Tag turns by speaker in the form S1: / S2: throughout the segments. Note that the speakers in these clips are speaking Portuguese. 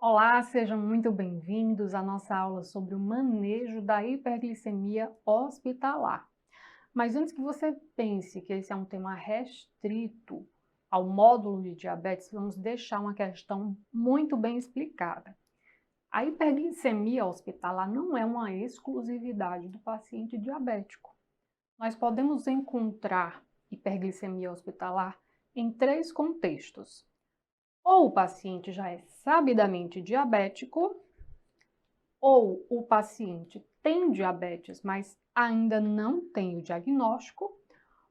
S1: Olá, sejam muito bem-vindos à nossa aula sobre o manejo da hiperglicemia hospitalar. Mas antes que você pense que esse é um tema restrito ao módulo de diabetes, vamos deixar uma questão muito bem explicada. A hiperglicemia hospitalar não é uma exclusividade do paciente diabético. Nós podemos encontrar hiperglicemia hospitalar em três contextos. Ou o paciente já é sabidamente diabético, ou o paciente tem diabetes, mas ainda não tem o diagnóstico,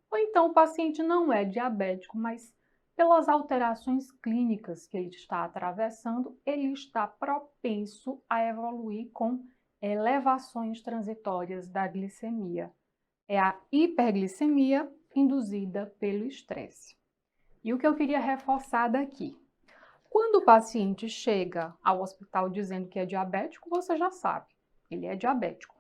S1: ou então o paciente não é diabético, mas pelas alterações clínicas que ele está atravessando, ele está propenso a evoluir com elevações transitórias da glicemia. É a hiperglicemia induzida pelo estresse. E o que eu queria reforçar daqui? Quando o paciente chega ao hospital dizendo que é diabético, você já sabe, ele é diabético.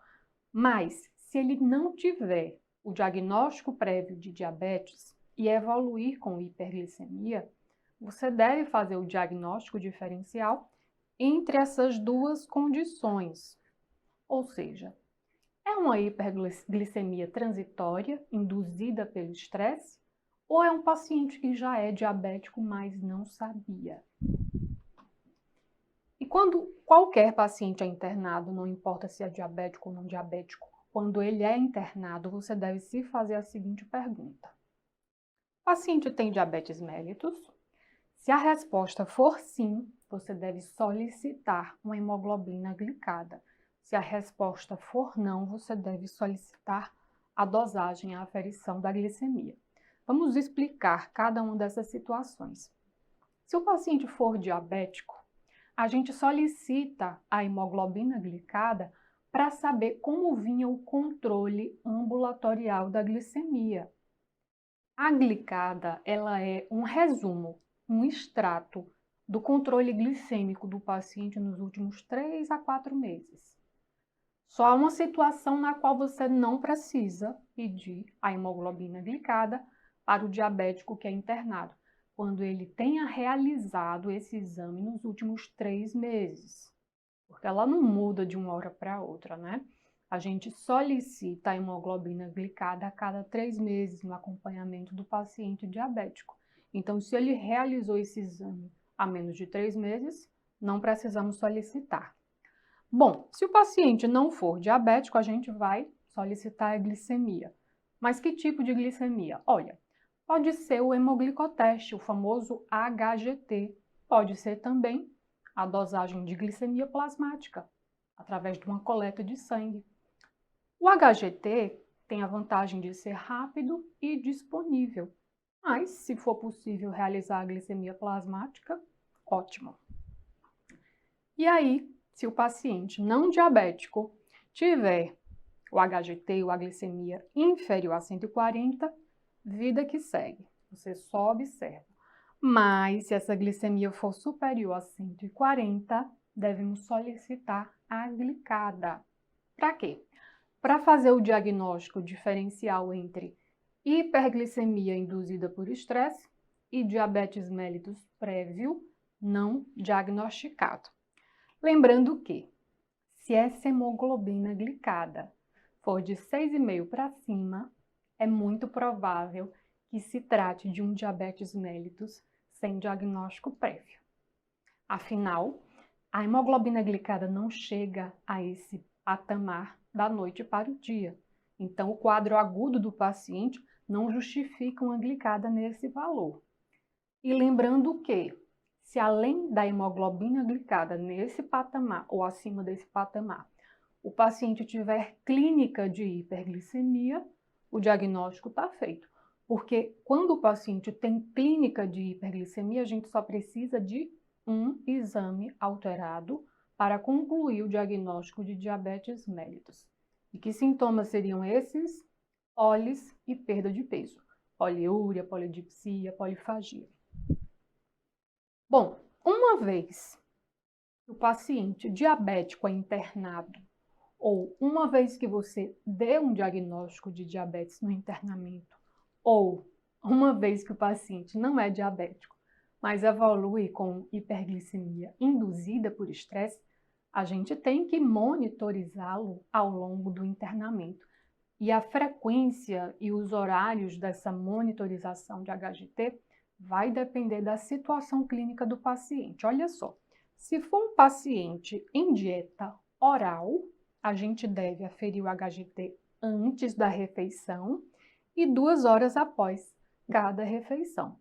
S1: Mas, se ele não tiver o diagnóstico prévio de diabetes e evoluir com hiperglicemia, você deve fazer o diagnóstico diferencial entre essas duas condições. Ou seja, é uma hiperglicemia transitória induzida pelo estresse ou é um paciente que já é diabético, mas não sabia? E quando qualquer paciente é internado, não importa se é diabético ou não diabético, quando ele é internado, você deve se fazer a seguinte pergunta: o paciente tem diabetes mellitus? Se a resposta for sim, você deve solicitar uma hemoglobina glicada. Se a resposta for não, você deve solicitar a dosagem, a aferição da glicemia. Vamos explicar cada uma dessas situações. Se o paciente for diabético, a gente solicita a hemoglobina glicada para saber como vinha o controle ambulatorial da glicemia. A glicada, ela é um resumo, um extrato do controle glicêmico do paciente nos últimos 3 a 4 meses. Só há uma situação na qual você não precisa pedir a hemoglobina glicada para o diabético que é internado, quando ele tenha realizado esse exame nos últimos 3 meses, porque ela não muda de uma hora para outra, né? A gente solicita a hemoglobina glicada a cada 3 meses no acompanhamento do paciente diabético. Então, se ele realizou esse exame há menos de 3 meses, não precisamos solicitar. Bom, se o paciente não for diabético, a gente vai solicitar a glicemia. Mas que tipo de glicemia? Olha, pode ser o hemoglicoteste, o famoso HGT. Pode ser também a dosagem de glicemia plasmática, através de uma coleta de sangue. O HGT tem a vantagem de ser rápido e disponível, mas se for possível realizar a glicemia plasmática, ótimo. E aí, se o paciente não diabético tiver o HGT ou a glicemia inferior a 140, vida que segue, você só observa. Mas se essa glicemia for superior a 140, devemos solicitar a glicada. Para quê? Para fazer o diagnóstico diferencial entre hiperglicemia induzida por estresse e diabetes mellitus prévio não diagnosticado. Lembrando que, se essa hemoglobina glicada for de 6,5 para cima, é muito provável que se trate de um diabetes mellitus sem diagnóstico prévio. Afinal, a hemoglobina glicada não chega a esse patamar da noite para o dia. Então, o quadro agudo do paciente não justifica uma glicada nesse valor. E lembrando que, se além da hemoglobina glicada nesse patamar ou acima desse patamar, o paciente tiver clínica de hiperglicemia, o diagnóstico está feito. Porque quando o paciente tem clínica de hiperglicemia, a gente só precisa de um exame alterado para concluir o diagnóstico de diabetes mellitus. E que sintomas seriam esses? Pólis e perda de peso. Poliúria, polidipsia, polifagia. Bom, uma vez que o paciente diabético é internado, ou uma vez que você dê um diagnóstico de diabetes no internamento, ou uma vez que o paciente não é diabético, mas evolui com hiperglicemia induzida por estresse, a gente tem que monitorizá-lo ao longo do internamento. E a frequência e os horários dessa monitorização de HGT vai depender da situação clínica do paciente. Olha só, se for um paciente em dieta oral, a gente deve aferir o HGT antes da refeição e 2 horas após cada refeição.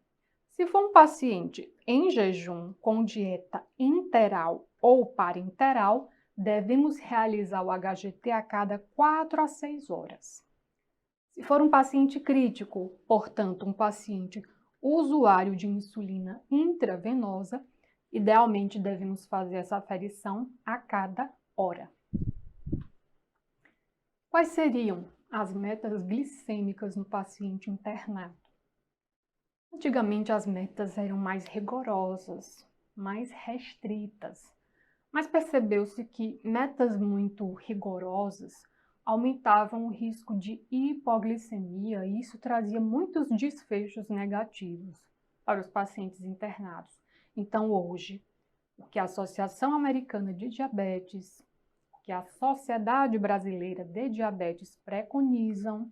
S1: Se for um paciente em jejum com dieta interal ou parenteral, devemos realizar o HGT a cada 4 a 6 horas. Se for um paciente crítico, portanto, um paciente usuário de insulina intravenosa, idealmente devemos fazer essa aferição a cada hora. Quais seriam as metas glicêmicas no paciente internado? Antigamente as metas eram mais rigorosas, mais restritas, mas percebeu-se que metas muito rigorosas aumentavam o risco de hipoglicemia e isso trazia muitos desfechos negativos para os pacientes internados. Então hoje, o que a Associação Americana de Diabetes, o que a Sociedade Brasileira de Diabetes preconizam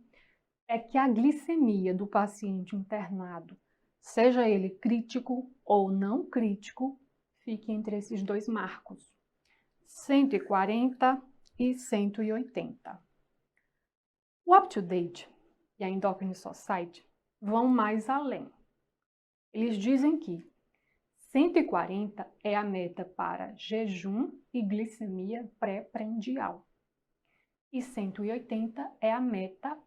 S1: é que a glicemia do paciente internado, seja ele crítico ou não crítico, fique entre esses 2 marcos, 140 e 180. O UpToDate e a Endocrine Society vão mais além. Eles dizem que 140 é a meta para jejum e glicemia pré-prandial e 180 é a meta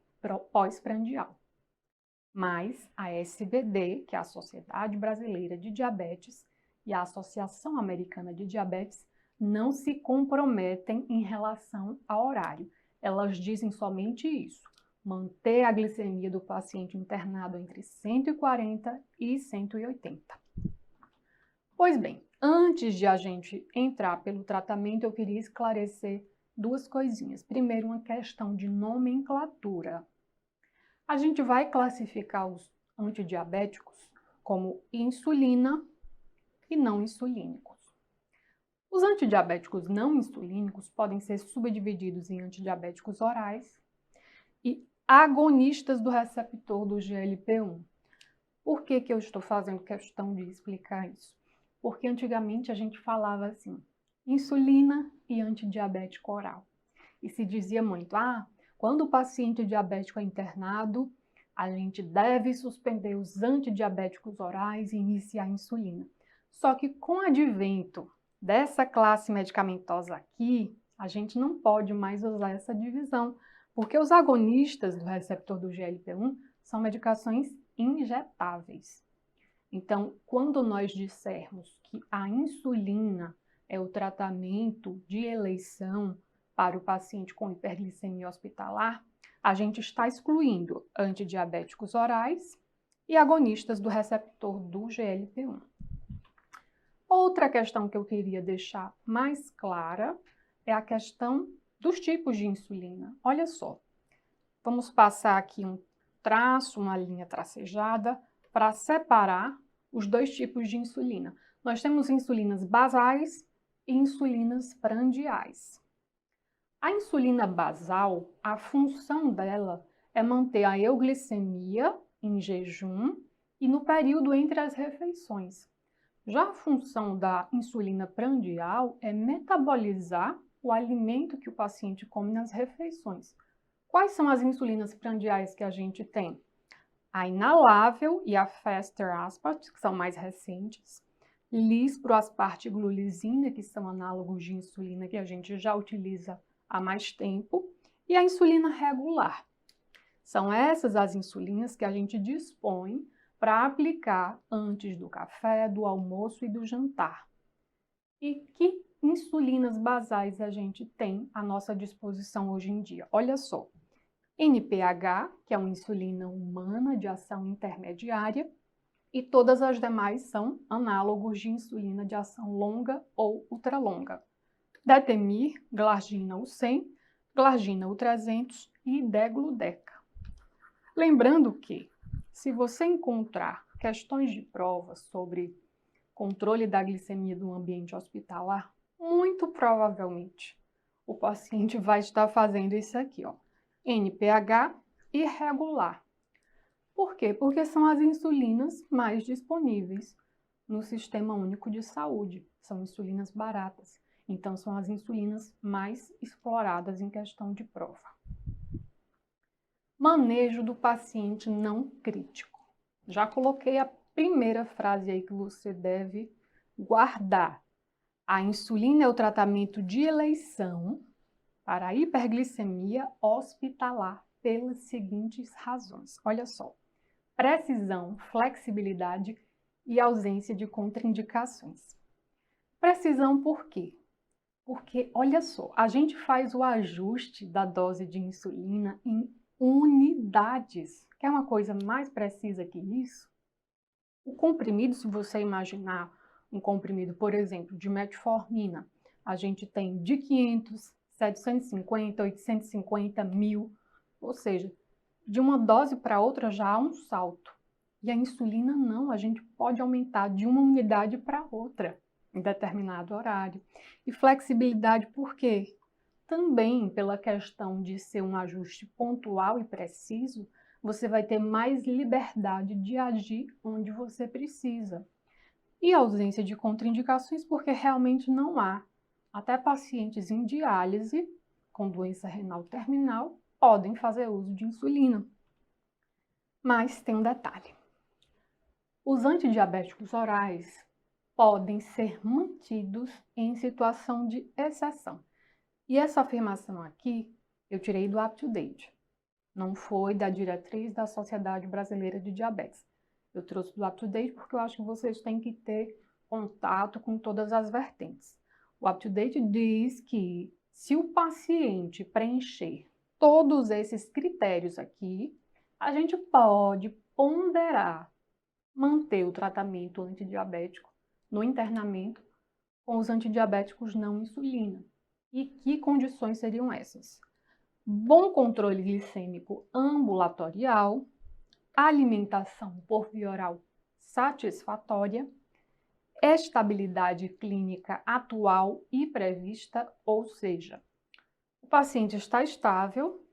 S1: pós-prandial. Mas a SBD, que é a Sociedade Brasileira de Diabetes, e a Associação Americana de Diabetes não se comprometem em relação ao horário. Elas dizem somente isso, manter a glicemia do paciente internado entre 140 e 180. Pois bem, antes de a gente entrar pelo tratamento, eu queria esclarecer 2 coisinhas. Primeiro, uma questão de nomenclatura. A gente vai classificar os antidiabéticos como insulina e não insulínicos. Os antidiabéticos não insulínicos podem ser subdivididos em antidiabéticos orais e agonistas do receptor do GLP-1. Por que eu estou fazendo questão de explicar isso? Porque antigamente a gente falava assim, insulina e antidiabético oral. E se dizia muito, quando o paciente diabético é internado, a gente deve suspender os antidiabéticos orais e iniciar a insulina. Só que com o advento dessa classe medicamentosa aqui, a gente não pode mais usar essa divisão, porque os agonistas do receptor do GLP-1 são medicações injetáveis. Então, quando nós dissermos que a insulina é o tratamento de eleição para o paciente com hiperglicemia hospitalar, a gente está excluindo antidiabéticos orais e agonistas do receptor do GLP-1. Outra questão que eu queria deixar mais clara é a questão dos tipos de insulina. Olha só, vamos passar aqui um traço, uma linha tracejada, para separar os 2 tipos de insulina. Nós temos insulinas basais e insulinas prandiais. A insulina basal, a função dela é manter a euglicemia em jejum e no período entre as refeições. Já a função da insulina prandial é metabolizar o alimento que o paciente come nas refeições. Quais são as insulinas prandiais que a gente tem? A inalável e a faster aspart, que são mais recentes, lispro-aspartiglulisina, que são análogos de insulina que a gente já utiliza há mais tempo, e a insulina regular. São essas as insulinas que a gente dispõe para aplicar antes do café, do almoço e do jantar. E que insulinas basais a gente tem à nossa disposição hoje em dia? Olha só, NPH, que é uma insulina humana de ação intermediária, e todas as demais são análogos de insulina de ação longa ou ultralonga. Detemir, glargina U100, glargina U300 e degludeca. Lembrando que, se você encontrar questões de prova sobre controle da glicemia do ambiente hospitalar, muito provavelmente o paciente vai estar fazendo isso aqui, ó, NPH irregular. Por quê? Porque são as insulinas mais disponíveis no Sistema Único de Saúde. São insulinas baratas. Então, são as insulinas mais exploradas em questão de prova. Manejo do paciente não crítico. Já coloquei a primeira frase aí que você deve guardar. A insulina é o tratamento de eleição para a hiperglicemia hospitalar pelas seguintes razões. Olha só. Precisão, flexibilidade e ausência de contraindicações. Precisão por quê? Porque, olha só, a gente faz o ajuste da dose de insulina em unidades. Quer uma coisa mais precisa que isso? O comprimido, se você imaginar um comprimido, por exemplo, de metformina, a gente tem de 500, 750, 850, 1000, ou seja, de uma dose para outra já há um salto. E a insulina não, a gente pode aumentar de uma unidade para outra em determinado horário. E flexibilidade por quê? Também pela questão de ser um ajuste pontual e preciso, você vai ter mais liberdade de agir onde você precisa. E ausência de contraindicações porque realmente não há. Até pacientes em diálise com doença renal terminal podem fazer uso de insulina. Mas tem um detalhe. Os antidiabéticos orais podem ser mantidos em situação de exceção. E essa afirmação aqui eu tirei do UpToDate. Não foi da diretriz da Sociedade Brasileira de Diabetes. Eu trouxe do UpToDate porque eu acho que vocês têm que ter contato com todas as vertentes. O UpToDate diz que se o paciente preencher todos esses critérios aqui, a gente pode ponderar manter o tratamento antidiabético no internamento com os antidiabéticos não insulina. E que condições seriam essas? Bom controle glicêmico ambulatorial, alimentação por via oral satisfatória, estabilidade clínica atual e prevista, ou seja, o paciente está estável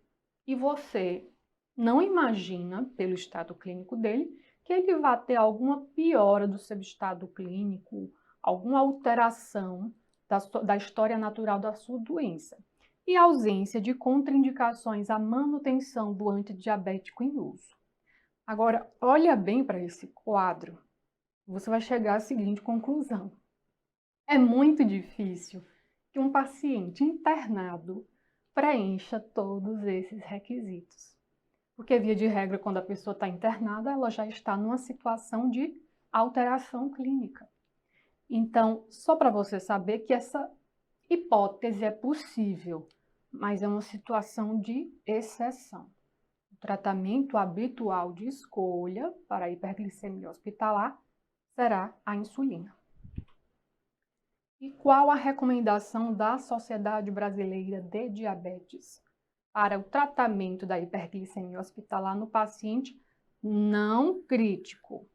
S1: e você não imagina, pelo estado clínico dele, que ele vai ter alguma piora do seu estado clínico, alguma alteração da história natural da sua doença. E ausência de contraindicações à manutenção do antidiabético em uso. Agora, olha bem para esse quadro, você vai chegar à seguinte conclusão. É muito difícil que um paciente internado preencha todos esses requisitos. Porque, via de regra, quando a pessoa está internada, ela já está numa situação de alteração clínica. Então, só para você saber que essa hipótese é possível, mas é uma situação de exceção. O tratamento habitual de escolha para a hiperglicemia hospitalar será a insulina. E qual a recomendação da Sociedade Brasileira de Diabetes para o tratamento da hiperglicemia hospitalar no paciente não crítico?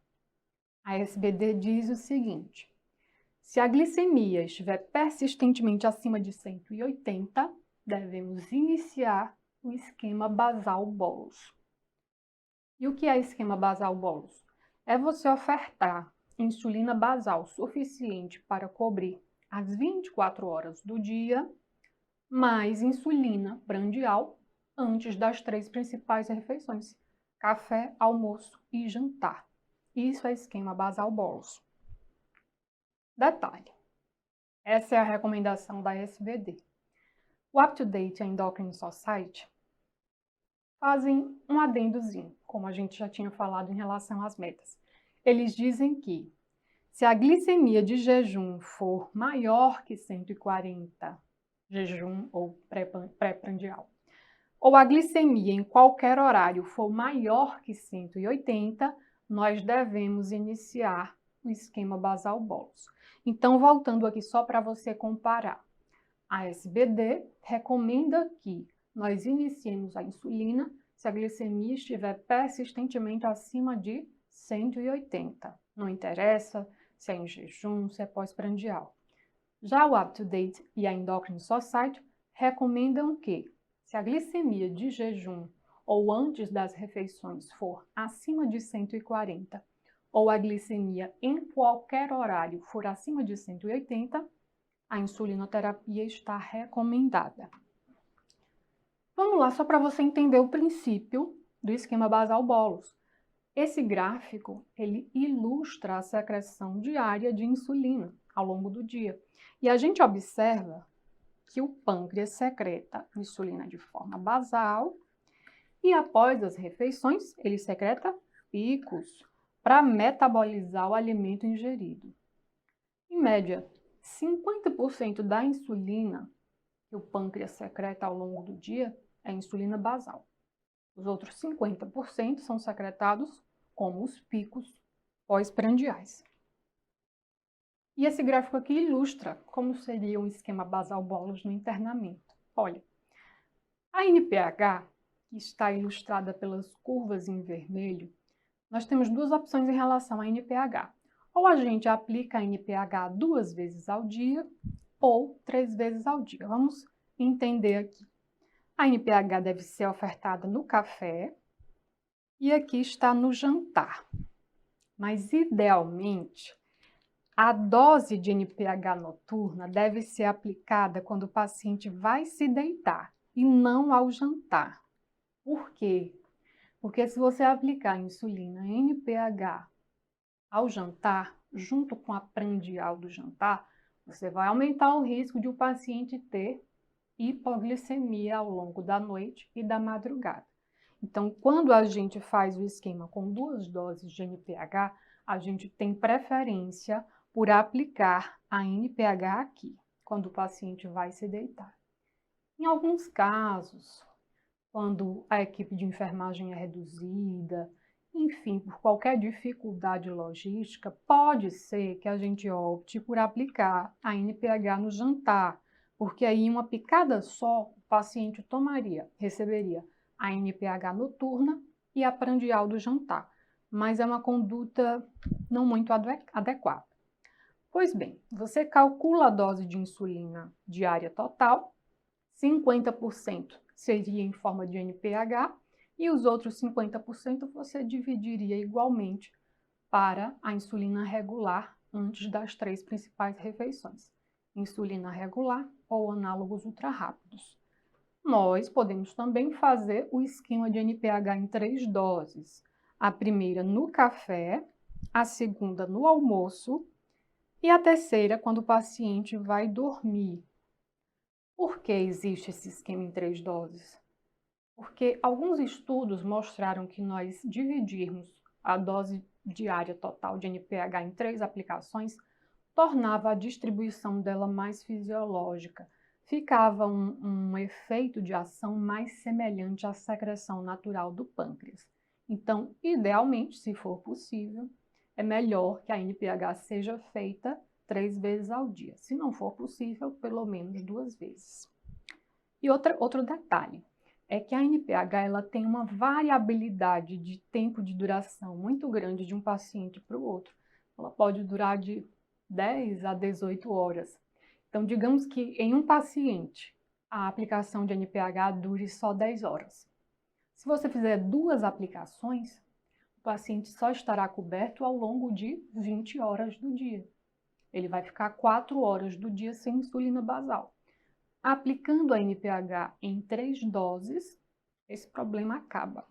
S1: A SBD diz o seguinte: se a glicemia estiver persistentemente acima de 180, devemos iniciar o esquema basal-bolus. E o que é esquema basal-bolus? É você ofertar insulina basal suficiente para cobrir as 24 horas do dia, mais insulina prandial antes das 3 principais refeições: café, almoço e jantar. Isso é esquema basal-bolus. Detalhe, essa é a recomendação da SBD. O UpToDate e a Endocrine Society fazem um adendozinho, como a gente já tinha falado em relação às metas. Eles dizem que se a glicemia de jejum for maior que 140, jejum ou pré-prandial, ou a glicemia em qualquer horário for maior que 180, nós devemos iniciar o esquema basal-bolus. Então, voltando aqui só para você comparar, a SBD recomenda que nós iniciemos a insulina se a glicemia estiver persistentemente acima de 180. Não interessa se é em jejum, se é pós-prandial. Já o UpToDate e a Endocrine Society recomendam que, se a glicemia de jejum ou antes das refeições for acima de 140, ou a glicemia em qualquer horário for acima de 180, a insulinoterapia está recomendada. Vamos lá, só para você entender o princípio do esquema basal-bolus. Esse gráfico, ele ilustra a secreção diária de insulina ao longo do dia. E a gente observa que o pâncreas secreta insulina de forma basal e após as refeições, ele secreta picos para metabolizar o alimento ingerido. Em média, 50% da insulina que o pâncreas secreta ao longo do dia é insulina basal. Os outros 50% são secretados como os picos pós-prandiais. E esse gráfico aqui ilustra como seria um esquema basal-bolus no internamento. Olha, a NPH, que está ilustrada pelas curvas em vermelho, nós temos duas opções em relação à NPH. Ou a gente aplica a NPH 2 vezes ao dia, ou 3 vezes ao dia. Vamos entender aqui. A NPH deve ser ofertada no café e aqui está no jantar. Mas, idealmente, a dose de NPH noturna deve ser aplicada quando o paciente vai se deitar e não ao jantar. Por quê? Porque se você aplicar insulina NPH ao jantar, junto com a prandial do jantar, você vai aumentar o risco de o paciente ter hipoglicemia ao longo da noite e da madrugada. Então, quando a gente faz o esquema com 2 doses de NPH, a gente tem preferência por aplicar a NPH aqui, quando o paciente vai se deitar. Em alguns casos, quando a equipe de enfermagem é reduzida, enfim, por qualquer dificuldade logística, pode ser que a gente opte por aplicar a NPH no jantar, porque aí uma picada só o paciente receberia a NPH noturna e a prandial do jantar, mas é uma conduta não muito adequada. Pois bem, você calcula a dose de insulina diária total, 50% seria em forma de NPH e os outros 50% você dividiria igualmente para a insulina regular antes das 3 principais refeições, insulina regular ou análogos ultra-rápidos. Nós podemos também fazer o esquema de NPH em 3 doses, a primeira no café, a segunda no almoço e a terceira quando o paciente vai dormir. Por que existe esse esquema em 3 doses? Porque alguns estudos mostraram que nós dividirmos a dose diária total de NPH em 3 aplicações tornava a distribuição dela mais fisiológica, ficava um efeito de ação mais semelhante à secreção natural do pâncreas. Então, idealmente, se for possível, é melhor que a NPH seja feita 3 vezes ao dia. Se não for possível, pelo menos 2 vezes. E outro detalhe é que a NPH ela tem uma variabilidade de tempo de duração muito grande de um paciente para o outro. Ela pode durar de 10 a 18 horas. Então, digamos que em um paciente, a aplicação de NPH dure só 10 horas. Se você fizer 2 aplicações, o paciente só estará coberto ao longo de 20 horas do dia. Ele vai ficar 4 horas do dia sem insulina basal. Aplicando a NPH em 3 doses, esse problema acaba.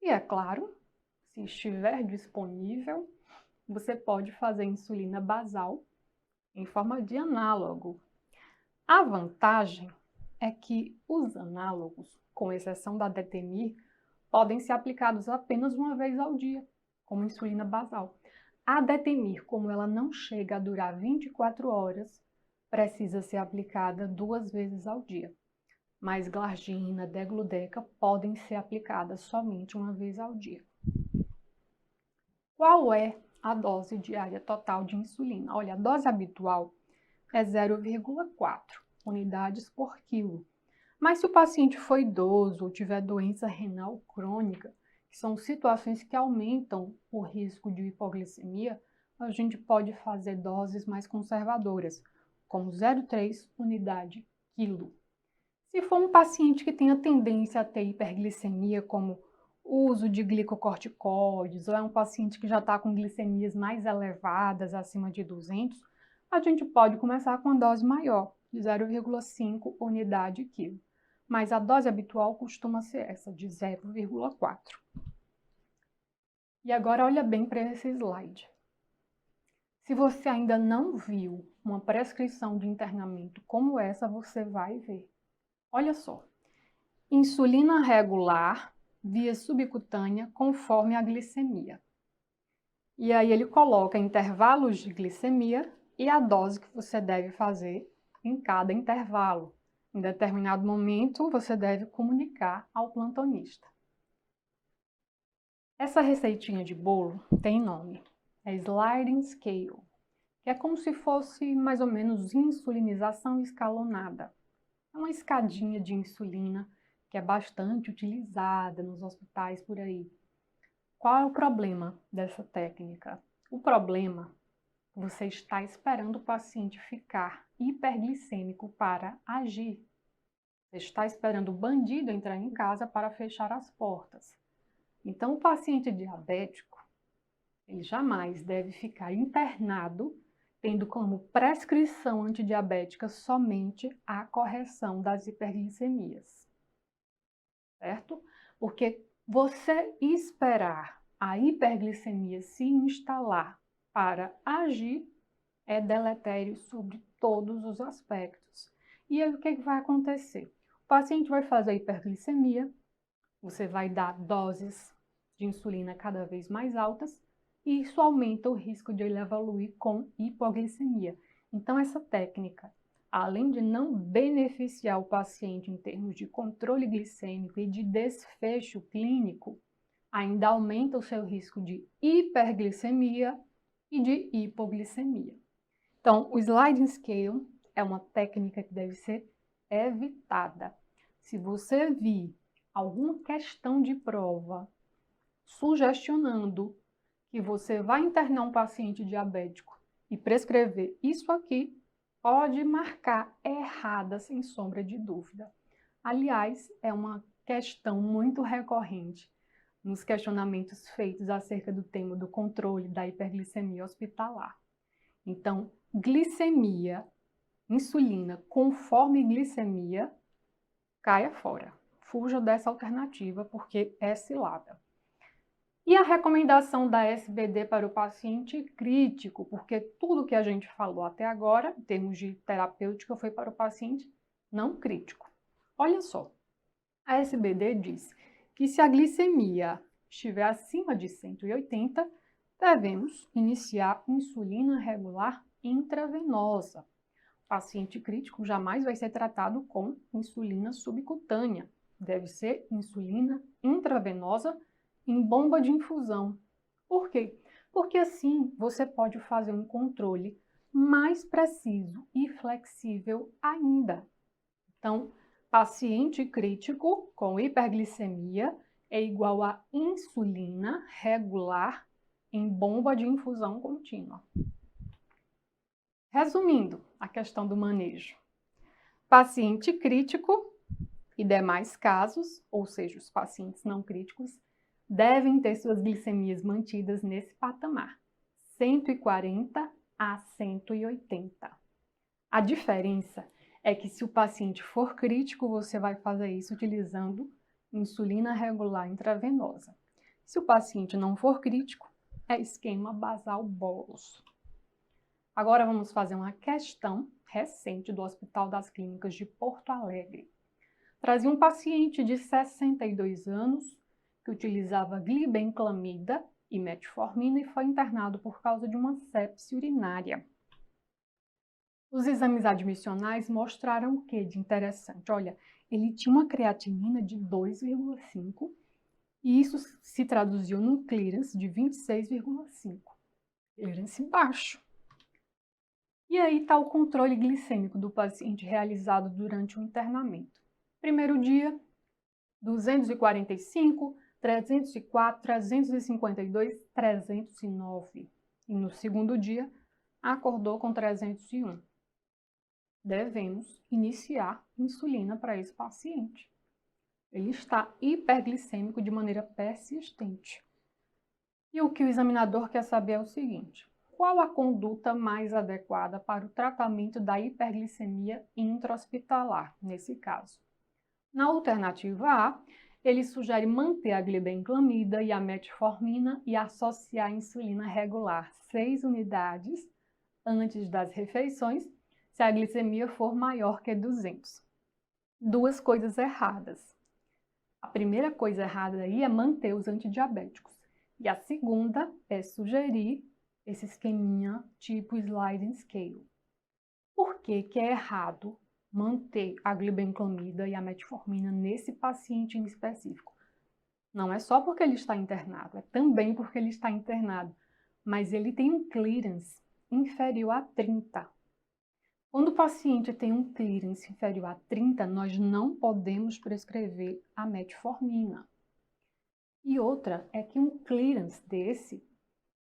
S1: E é claro, se estiver disponível, você pode fazer insulina basal em forma de análogo. A vantagem é que os análogos, com exceção da Detemir, podem ser aplicados apenas uma vez ao dia, como insulina basal. A Detemir, como ela não chega a durar 24 horas, precisa ser aplicada 2 vezes ao dia. Mas glargina, degludeca podem ser aplicadas somente uma vez ao dia. Qual é a dose diária total de insulina? Olha, a dose habitual é 0,4 unidades por quilo. Mas se o paciente for idoso ou tiver doença renal crônica, que são situações que aumentam o risco de hipoglicemia, a gente pode fazer doses mais conservadoras, como 0,3 unidade quilo. Se for um paciente que tenha tendência a ter hiperglicemia, como o uso de glicocorticoides, ou é um paciente que já está com glicemias mais elevadas, acima de 200, a gente pode começar com uma dose maior, de 0,5 unidade quilo. Mas a dose habitual costuma ser essa, de 0,4. E agora olha bem para esse slide. Se você ainda não viu uma prescrição de internamento como essa, você vai ver. Olha só, insulina regular via subcutânea conforme a glicemia. E aí ele coloca intervalos de glicemia e a dose que você deve fazer em cada intervalo. Em determinado momento, você deve comunicar ao plantonista. Essa receitinha de bolo tem nome, é Sliding Scale, que é como se fosse mais ou menos insulinização escalonada. É uma escadinha de insulina que é bastante utilizada nos hospitais por aí. Qual é o problema dessa técnica? O problema é que você está esperando o paciente ficar hiperglicêmico para agir. Você está esperando o bandido entrar em casa para fechar as portas. Então, o paciente diabético, ele jamais deve ficar internado, tendo como prescrição antidiabética somente a correção das hiperglicemias, certo? Porque você esperar a hiperglicemia se instalar para agir é deletério sobre todos os aspectos. E aí o que vai acontecer? O paciente vai fazer a hiperglicemia, você vai dar doses de insulina cada vez mais altas e isso aumenta o risco de ele evoluir com hipoglicemia. Então, essa técnica, além de não beneficiar o paciente em termos de controle glicêmico e de desfecho clínico, ainda aumenta o seu risco de hiperglicemia e de hipoglicemia. Então, o sliding scale é uma técnica que deve ser evitada. Se você vir alguma questão de prova sugestionando que você vai internar um paciente diabético e prescrever isso aqui, pode marcar errada sem sombra de dúvida. Aliás, é uma questão muito recorrente nos questionamentos feitos acerca do tema do controle da hiperglicemia hospitalar. Então, glicemia, insulina conforme glicemia, caia fora. Fuja dessa alternativa porque é cilada. E a recomendação da SBD para o paciente crítico, porque tudo que a gente falou até agora, em termos de terapêutica, foi para o paciente não crítico. Olha só, a SBD diz que se a glicemia estiver acima de 180, devemos iniciar insulina regular intravenosa. O paciente crítico jamais vai ser tratado com insulina subcutânea. Deve ser insulina intravenosa em bomba de infusão. Por quê? Porque assim você pode fazer um controle mais preciso e flexível ainda. Então, paciente crítico com hiperglicemia é igual a insulina regular em bomba de infusão contínua. Resumindo a questão do manejo, paciente crítico e demais casos, ou seja, os pacientes não críticos, devem ter suas glicemias mantidas nesse patamar, 140 a 180. A diferença é que se o paciente for crítico, você vai fazer isso utilizando insulina regular intravenosa. Se o paciente não for crítico, é esquema basal bolus. Agora vamos fazer uma questão recente do Hospital das Clínicas de Porto Alegre. Trazia um paciente de 62 anos que utilizava glibenclamida e metformina e foi internado por causa de uma sepse urinária. Os exames admissionais mostraram o que de interessante? Olha, ele tinha uma creatinina de 2,5 e isso se traduziu num clearance de 26,5. Clearance baixo. E aí está o controle glicêmico do paciente realizado durante o internamento. Primeiro dia, 245, 304, 352, 309. e no segundo dia acordou com 301. Devemos iniciar insulina para esse paciente. Ele está hiperglicêmico de maneira persistente. E o que o examinador quer saber é o seguinte: qual a conduta mais adequada para o tratamento da hiperglicemia intra-hospitalar, nesse caso? Na alternativa A, ele sugere manter a glibenclamida e a metformina e associar a insulina regular 6 unidades antes das refeições, se a glicemia for maior que 200. Duas coisas erradas. A primeira coisa errada aí é manter os antidiabéticos. E a segunda é sugerir esse esqueminha tipo sliding scale. Por que que é errado manter a glibenclamida e a metformina nesse paciente em específico? Não é só porque ele está internado, é também porque ele está internado, mas ele tem um clearance inferior a 30. Quando o paciente tem um clearance inferior a 30, nós não podemos prescrever a metformina. E outra é que um clearance desse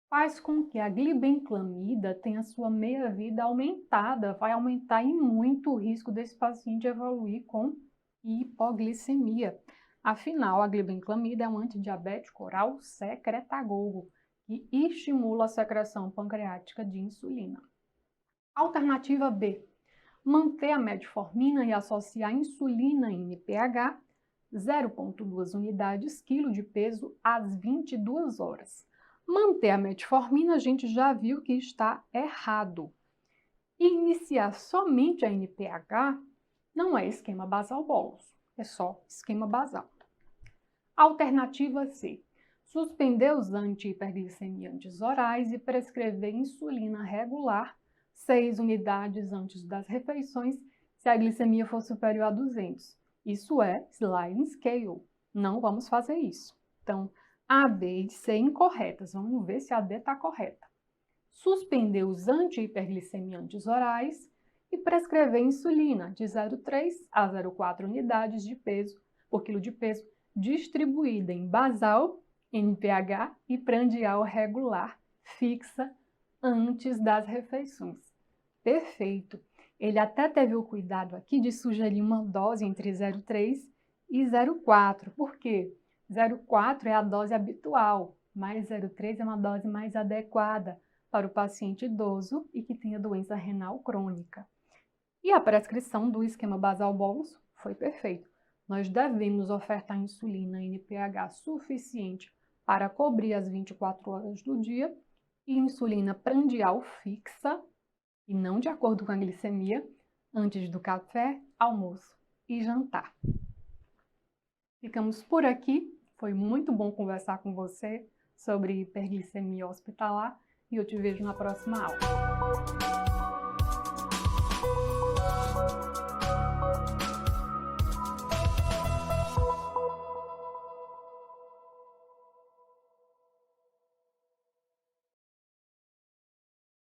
S1: faz com que a glibenclamida tenha sua meia-vida aumentada, vai aumentar em muito o risco desse paciente evoluir com hipoglicemia. Afinal, a glibenclamida é um antidiabético oral secretagogo que estimula a secreção pancreática de insulina. Alternativa B, manter a metformina e associar a insulina NPH 0,2 unidades quilo de peso às 22 horas. Manter a metformina, a gente já viu que está errado. E iniciar somente a NPH não é esquema basal bolus, é só esquema basal. Alternativa C, suspender os anti-hiperglicemiantes orais e prescrever insulina regular 6 unidades antes das refeições se a glicemia for superior a 200. Isso é sliding scale. Não vamos fazer isso. Então, A, B e C incorretas. Vamos ver se a D está correta. Suspender os anti-hiperglicemiantes orais e prescrever insulina de 0,3 a 0,4 unidades de peso por quilo de peso, distribuída em basal, NPH e prandial regular fixa antes das refeições. Perfeito! Ele até teve o cuidado aqui de sugerir uma dose entre 0,3 e 0,4. Por quê? 0,4 é a dose habitual, mas 0,3 é uma dose mais adequada para o paciente idoso e que tenha doença renal crônica. E a prescrição do esquema basal bolus foi perfeito. Nós devemos ofertar insulina NPH suficiente para cobrir as 24 horas do dia e insulina prandial fixa, e não de acordo com a glicemia, antes do café, almoço e jantar. Ficamos por aqui. Foi muito bom conversar com você sobre hiperglicemia hospitalar e eu te vejo na próxima aula.